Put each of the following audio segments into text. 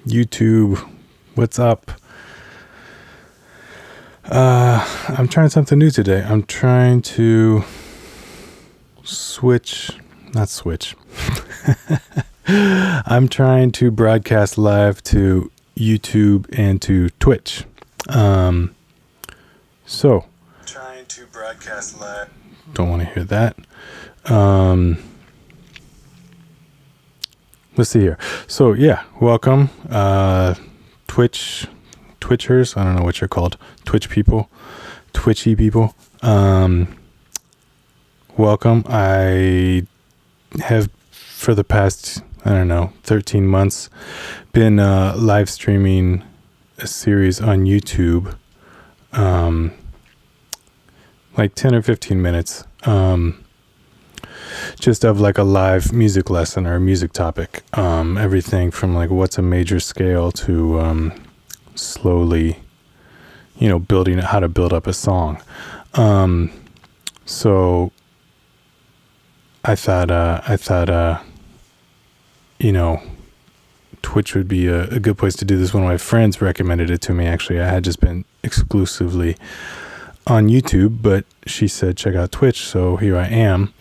YouTube, what's up? I'm trying something new today. I'm trying to not switch. I'm trying to broadcast live to YouTube and to Twitch. So trying to broadcast live. Don't want to hear that. Let's see here. So yeah, welcome, Twitchers. I don't know what you're called. Twitchy people. Welcome. I have for the past, 13 months been live streaming a series on YouTube, like 10 or 15 minutes, just of like a live music lesson or a music topic, everything from like what's a major scale to slowly, building how to build up a song. So I thought Twitch would be a good place to do this. One of my friends recommended it to me. Actually, I had just been exclusively on YouTube, but she said check out Twitch, so here I am.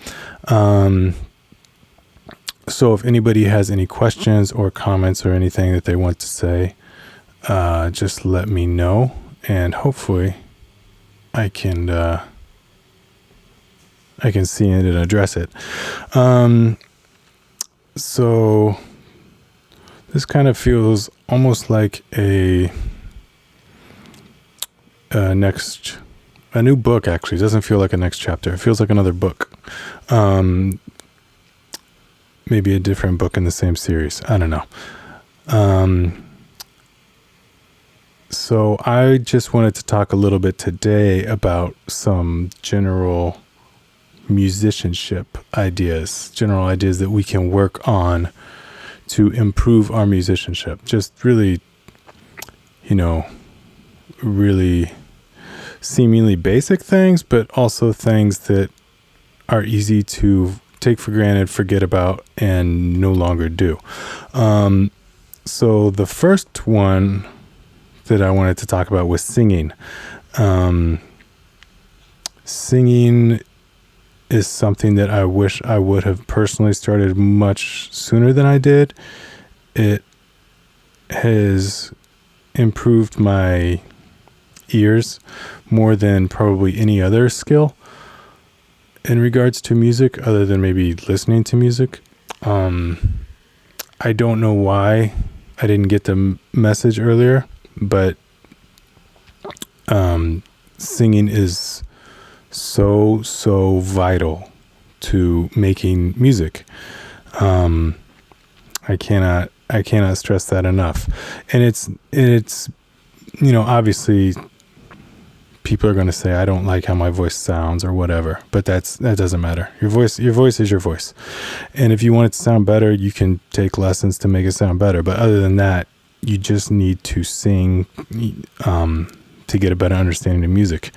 So if anybody has any questions or comments or anything that they want to say, just let me know, and hopefully I can see it and address it. So this kind of feels almost like a new book. Actually, it doesn't feel like a next chapter. It feels like another book. Maybe a different book in the same series. I don't know. So I just wanted to talk a little bit today about some general musicianship ideas, general ideas that we can work on to improve our musicianship. Just really, really seemingly basic things, but also things that are easy to take for granted, forget about, and no longer do. So the first one that I wanted to talk about was singing. Singing is something that I wish I would have personally started much sooner than I did. It has improved my ears more than probably any other skill in regards to music, other than maybe listening to music. I don't know why I didn't get the message earlier, but singing is so vital to making music. I cannot stress that enough. And it's obviously people are going to say I don't like how my voice sounds or whatever, but that doesn't matter. Your voice is your voice. And if you want it to sound better, you can take lessons to make it sound better. But other than that, you just need to sing to get a better understanding of music.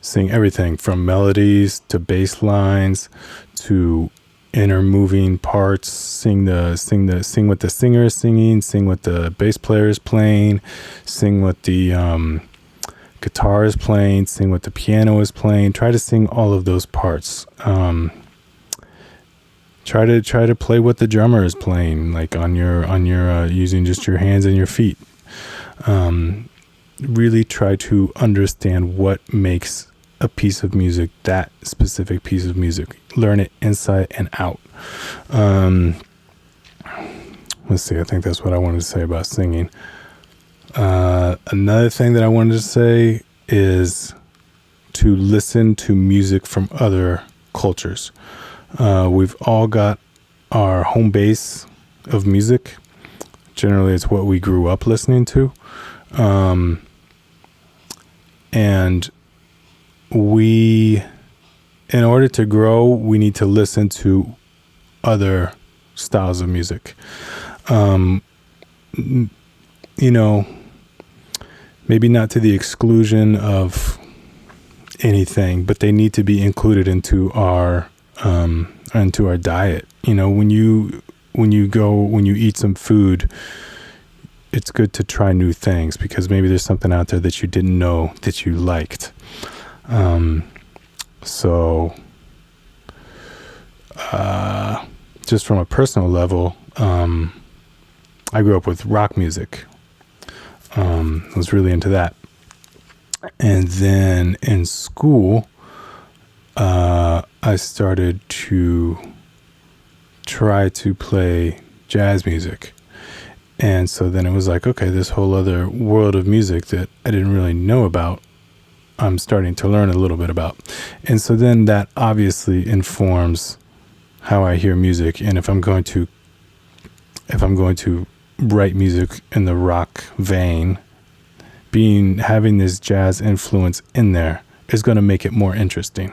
Sing everything from melodies to bass lines to inner moving parts. Sing what the singer is singing. Sing what the bass player is playing. Sing what the guitar is playing. Sing what the piano is playing. Try to sing all of those parts. Try to play what the drummer is playing, like on your using just your hands and your feet. Really try to understand what makes a piece of music, that specific piece of music. Learn it inside and out. Let's see, I think that's what I wanted to say about singing. Another thing that I wanted to say is to listen to music from other cultures. We've all got our home base of music. Generally, it's what we grew up listening to. And in order to grow, we need to listen to other styles of music. Maybe not to the exclusion of anything, but they need to be included into our diet. When when you eat some food, it's good to try new things, because maybe there's something out there that you didn't know that you liked. So just from a personal level, I grew up with rock music. I was really into that. And then in school, I started to try to play jazz music. And so then it was like, okay, this whole other world of music that I didn't really know about, I'm starting to learn a little bit about. And so then that obviously informs how I hear music. And if I'm going to write music in the rock vein, having this jazz influence in there is going to make it more interesting.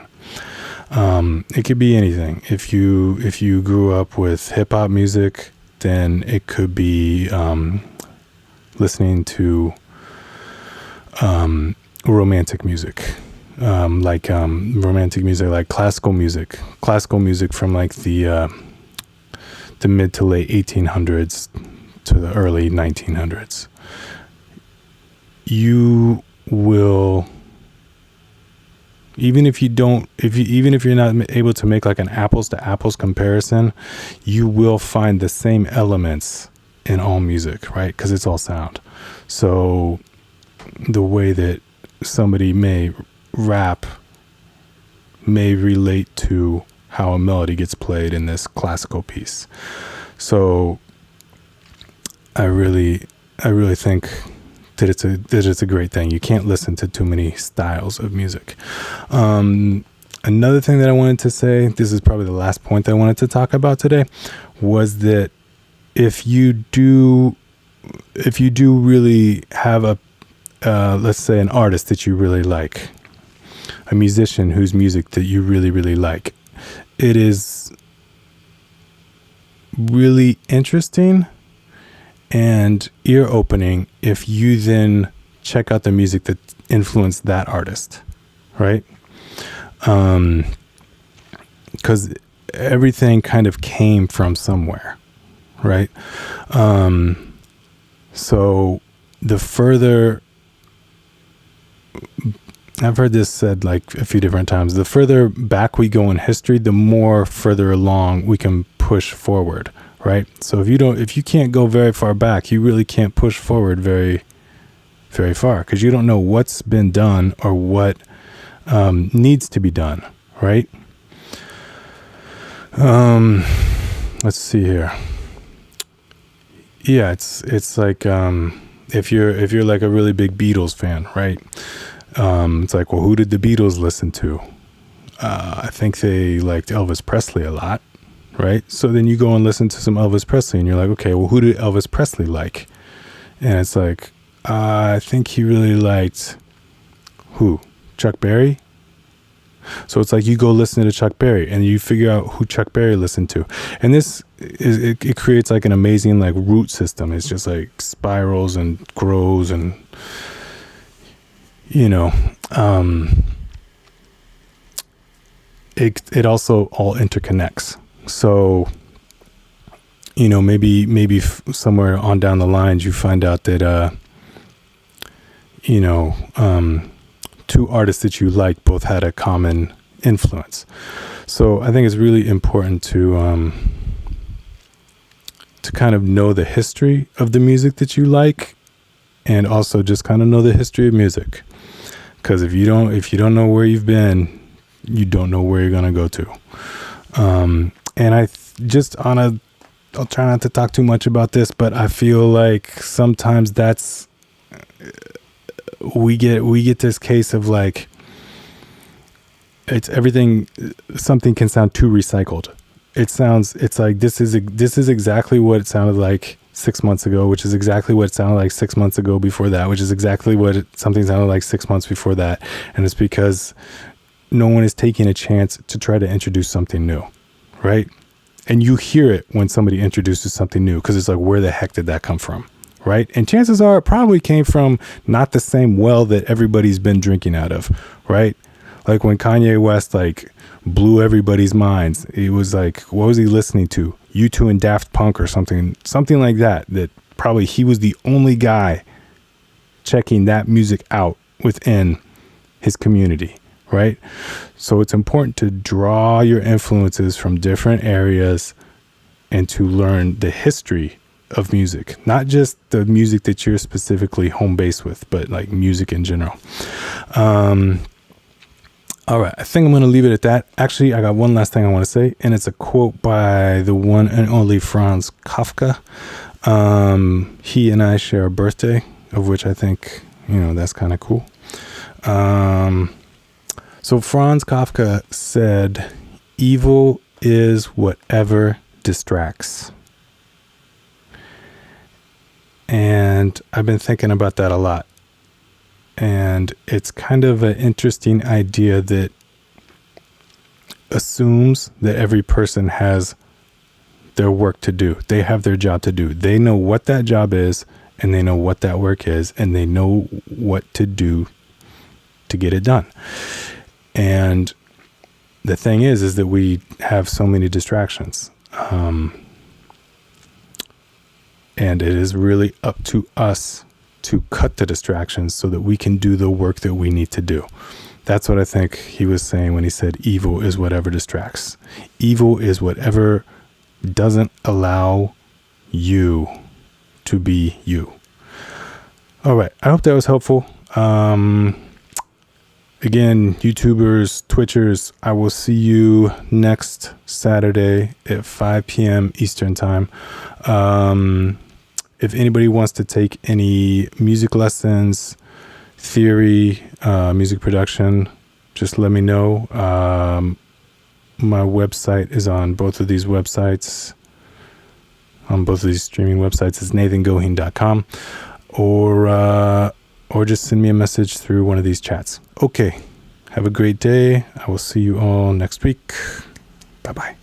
It could be anything. If you grew up with hip hop music, then it could be listening to romantic music, romantic music, like classical music from like the mid to late 1800s to the early 1900s. You will, even if you're not able to make like an apples to apples comparison, you will find the same elements in all music, right? Because it's all sound. So the way that somebody may rap may relate to how a melody gets played in this classical piece. So I really think that it's a great thing. You can't listen to too many styles of music. Another thing that I wanted to say, this is probably the last point that I wanted to talk about today, was that if you do really have a let's say an artist that you really like, a musician whose music that you really, really like, it is really interesting and ear-opening if you then check out the music that influenced that artist, right? Because everything kind of came from somewhere, right? So the further, I've heard this said like a few different times, the further back we go in history, the more further along we can push forward, right? So if you can't go very far back, you really can't push forward very, very far, because you don't know what's been done or what needs to be done, right? Let's see here. Yeah, it's like if you're like a really big Beatles fan, right? It's like, well, who did the Beatles listen to? I think they liked Elvis Presley a lot, right? So then you go and listen to some Elvis Presley and you're like, okay, well, who did Elvis Presley like? And it's like, I think he really liked who? Chuck Berry? So it's like you go listen to Chuck Berry and you figure out who Chuck Berry listened to. And this it creates like an amazing like root system. It's just like spirals and grows, and you know, it also all interconnects. So, you know, maybe somewhere on down the lines you find out that you know, two artists that you like both had a common influence. So I think it's really important to kind of know the history of the music that you like, and also just kind of know the history of music. Because if you don't know where you've been, you don't know where you're gonna go to. And I'll try not to talk too much about this, but I feel like sometimes we get this case of like, it's everything, something can sound too recycled. It's like this is exactly what it sounded like 6 months ago, which is exactly what it sounded like 6 months ago before that, which is exactly what something sounded like 6 months before that. And it's because no one is taking a chance to try to introduce something new, right? And you hear it when somebody introduces something new, because it's like, where the heck did that come from? Right? And chances are it probably came from not the same well that everybody's been drinking out of, right? Like when Kanye West like blew everybody's minds, it was like, what was he listening to? U2 and Daft Punk or something like that, that probably he was the only guy checking that music out within his community, right? So it's important to draw your influences from different areas and to learn the history of music, not just the music that you're specifically home base with, but like music in general. All right, I think I'm going to leave it at that. Actually, I got one last thing I want to say, and it's a quote by the one and only Franz Kafka. He and I share a birthday, of which I think, that's kind of cool. So Franz Kafka said, "Evil is whatever distracts." And I've been thinking about that a lot. And it's kind of an interesting idea that assumes that every person has their work to do. They have their job to do. They know what that job is, and they know what that work is, and they know what to do to get it done. And the thing is that we have so many distractions. And it is really up to us to cut the distractions so that we can do the work that we need to do. That's what I think he was saying when he said evil is whatever distracts. Evil is whatever doesn't allow you to be you. All right. I hope that was helpful. Again, YouTubers, Twitchers, I will see you next Saturday at 5 p.m. Eastern time. If anybody wants to take any music lessons, theory, music production, just let me know. My website is on both of these websites. On both of these streaming websites is nathangoheen.com, or just send me a message through one of these chats. Okay. Have a great day. I will see you all next week. Bye-bye.